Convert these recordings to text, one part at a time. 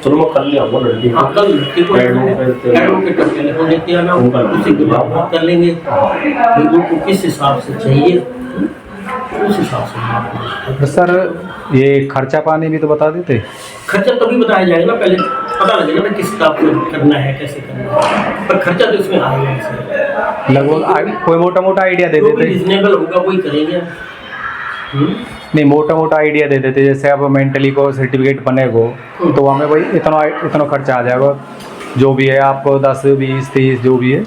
चलो मैं कल ले आऊंगा लड़की को। हाँ, कल लड़के को एडवोकेट का टेलीफोन लेते आना, उसी के बाद बात कर लेंगे बिल्कुल को किस हिसाब से चाहिए, उस हिसाब से बात करेंगे। तो सर ये खर्चा पानी भी तो बता देते। खर्चा तभी बताया जाएगा ना, पहले पता लगेगा ना किस हिसाब से करना है, कैसे करना है, पर खर्चा तो इसमें आएगा इसमें। लगभग कोई मोटा मोटा आइडिया दे देते। रिजनेबल होगा वही करेंगे। नहीं, मोटा मोटा आइडिया दे देते, जैसे अब मेंटली को सर्टिफिकेट बनेगो तो हमें वही इतना खर्चा आ जाएगा, जो भी है आपको 10 20 30 जो भी है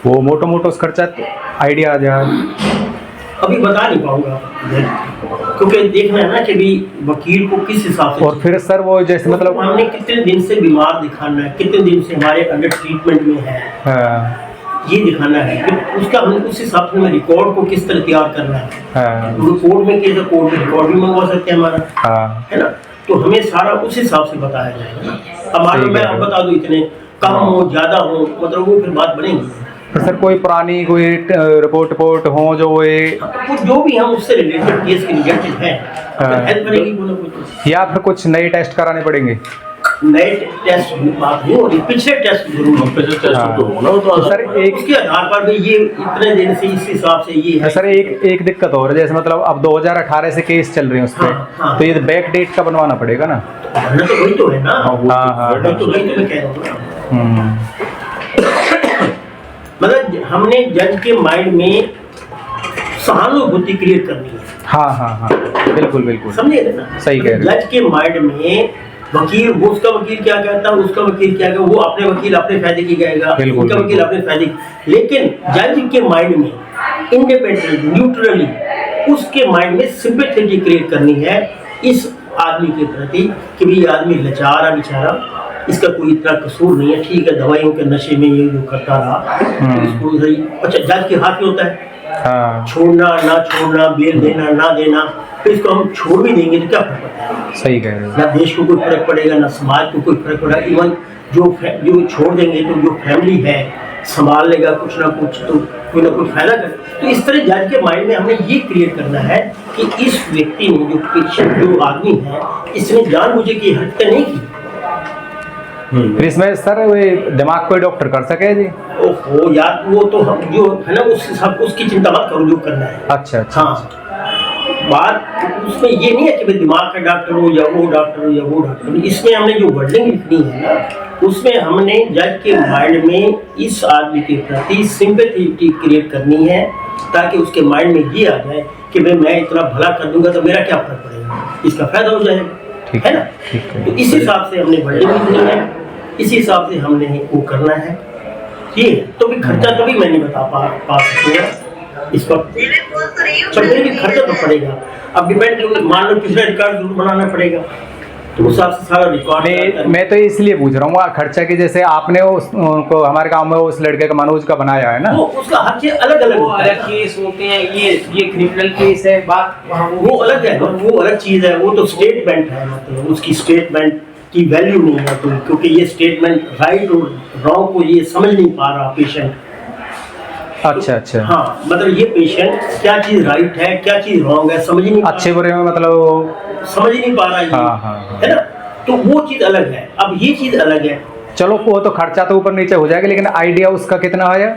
वो मोटा मोटा उस खर्चा आइडिया आ जाएगा। अभी बता नहीं पाऊंगा क्योंकि देखना है ना कि भी वकील को किस हिसाब से। और फिर सर वो जैसे मतलब हमने कितने दिन से बीमार दिखाना है, कितने दिन से हमारे अंडर ट्रीटमेंट में है, ये दिखाना है, फिर उसका हम उस हिसाब से रिकॉर्ड को किस तरह तैयार करना है। कोर्ट में केस कोर्ट में रिकॉर्ड भी मंगवा सकते हैं हमारा, है ना, तो हमें सारा उस हिसाब से बताया जाएगा ना। अब मान लो मैं आप बता दूं इतने कम हो ज्यादा हो, मतलब वो फिर बात बनेगी। तो सर कोई पुरानी कोई रिपोर्ट हो जो कुछ जो भी हम उससे रिलेटेड केस के रिलेटेड है हेल्प करेगी बोलो कुछ, या फिर कुछ नए टेस्ट कराने पड़ेंगे। नए टेस्ट बात नहीं हो रही, पिछले टेस्ट जरूर हो, पिछले टेस्ट तो होना तो सर एक उसके आधार पर भी ये इतने दिन से इस हिसाब से ये है। सर एक दिक्कत हो रही है, जैसे मतलब अब 2018 से केस चल रहे हैं उस पर, तो ये बैक डेट का बनवाना पड़ेगा ना। तो वही तो है ना। हाँ वही तो मैं कह रहा हूँ। मतलब हमने जज के माइंड में सहानुभूति क्रिएट करनी है। हाँ बिल्कुल समझे ना, सही कह रहे हैं। जज के माइंड में वकील वो उसका वकील क्या कहता है, उसका वकील क्या कहता है, वो अपने वकील अपने फायदे की कहेगा, उसका वकील अपने फायदे की। लेकिन जज के माइंड में इंडिपेंडेंट न्यूट्रली उसके माइंड में सिंपैथी क्रिएट करनी है इस आदमी के प्रति कि भी आदमी लाचार है बेचारा, इसका कोई इतना कसूर नहीं है, ठीक है दवाइयों के नशे में ये जो करता रहा तो इसको सही। अच्छा, जज के हाथ में होता है छोड़ना ना छोड़ना, बेल देना ना देना, तो इसको हम छोड़ भी देंगे तो क्या फर्क पड़ता है। सही कह रहे हैं। ना देश को कोई फर्क पड़ेगा ना समाज को कोई फर्क पड़ेगा, इवन जो छोड़ देंगे तो जो फैमिली है संभाल लेगा कुछ ना कुछ, तो कोई ना कुछ फायदा कर। तो इस तरह जज के माइंड में हमने ये क्रिएट करना है कि इस व्यक्ति ने जो पेशेंट जो आदमी है इसने जानबूझ के हरकतें नहीं की। फिर इसमें सर वे दिमाग कोई डॉक्टर कर सके जी। ओहो यार, वो तो हम जो है ना उसकी चिंता मत करो, जो करना है। अच्छा हाँ, बात उसमें ये नहीं है कि भाई दिमाग का डॉक्टर हो या वो डॉक्टर हो या वो डॉक्टर हो। इसमें हमने जो वर्डिंग लिखनी है ना, उसमें हमने जज के माइंड में इस आदमी के प्रति सिंपैथी क्रिएट करनी है ताकि उसके माइंड में ये आ जाए कि भाई मैं इतना भला कर दूंगा तो मेरा क्या फर्क पड़ेगा, इसका फायदा हो जाएगा, है ना। तो इस हिसाब से हमने वर्डिंग लिखनी है, इसी हिसाब से हमने वो करना है। ये तो भी खर्चा तो भी मैं नहीं बता पा सकूंगा इस वक्त, खर्चा तो पड़ेगा। अब डिपेंड, मान लो पिछला रिकॉर्ड जरूर बनाना पड़ेगा, तो उस हिसाब से सारा रिकॉर्ड। मैं तो इसलिए पूछ रहा हूँ खर्चा की, जैसे आपने उनको हमारे गांव में उस लड़के का मनोज का बनाया है ना, वो उसका हर चीज अलग अलग केस होते हैं, ये क्रिमिनल केस है, बात वो अलग है, वो अलग चीज है, वो तो स्टेटमेंट है, मतलब उसकी स्टेटमेंट की वैल्यू नहीं है तो, क्योंकि ये स्टेटमेंट राइट और रॉन्ग को ये समझ नहीं पा रहा पेशेंट। अच्छा हाँ, मतलब ये पेशेंट क्या चीज राइट है क्या चीज रॉन्ग है समझ नहीं, अच्छे बुरे में मतलब समझ नहीं पा रहा है, है ना। तो वो चीज अलग है, अब ये चीज अलग है। चलो वो तो खर्चा तो ऊपर नीचे हो जाएगा, लेकिन आइडिया उसका कितना आया,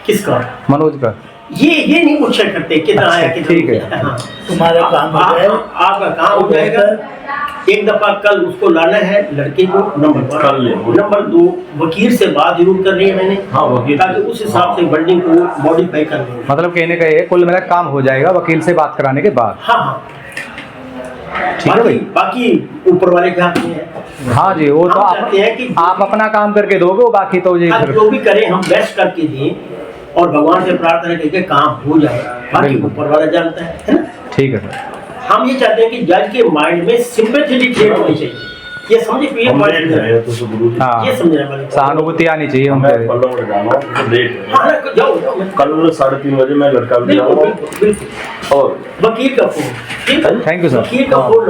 किसका, मनोज का, ये नहीं पूछ करते कितना आया कितना। ठीक है, तुम्हारा काम हो जाएगा, आपका काम हो जाएगा। एक दफा कल उसको लाना है लड़के को, नंबर 2 वकील से बात जरूर करनी है मैंने, ताकि उस हिसाब से वर्डिंग को मॉडिफाई कर लें। मतलब कहने का ये कुल मिला काम हो जाएगा वकील से बात कराने के बाद। हाँ ठीक है भाई, बाकी ऊपर वाले के हाथ में है। हाँ जी, वो तो आप अपना काम करके दोगे, वो बाकी तो ये जो भी करें हम बेस्ट करके दें और भगवान से प्रार्थना करके काम हो जाए, बाकी ऊपर वाला जानता है ना। ठीक है सर, हम ये चाहते हैं कि जज के माइंड में सिंपैथी क्रिएट होनी चाहिए, ये समझे, ये समझने वाली सहानुभूति आनी चाहिए उनके। कल 3:30 बजे मैं लड़का भी आऊंगा और वकील का फोन, थैंक यू सर। वकील का फोन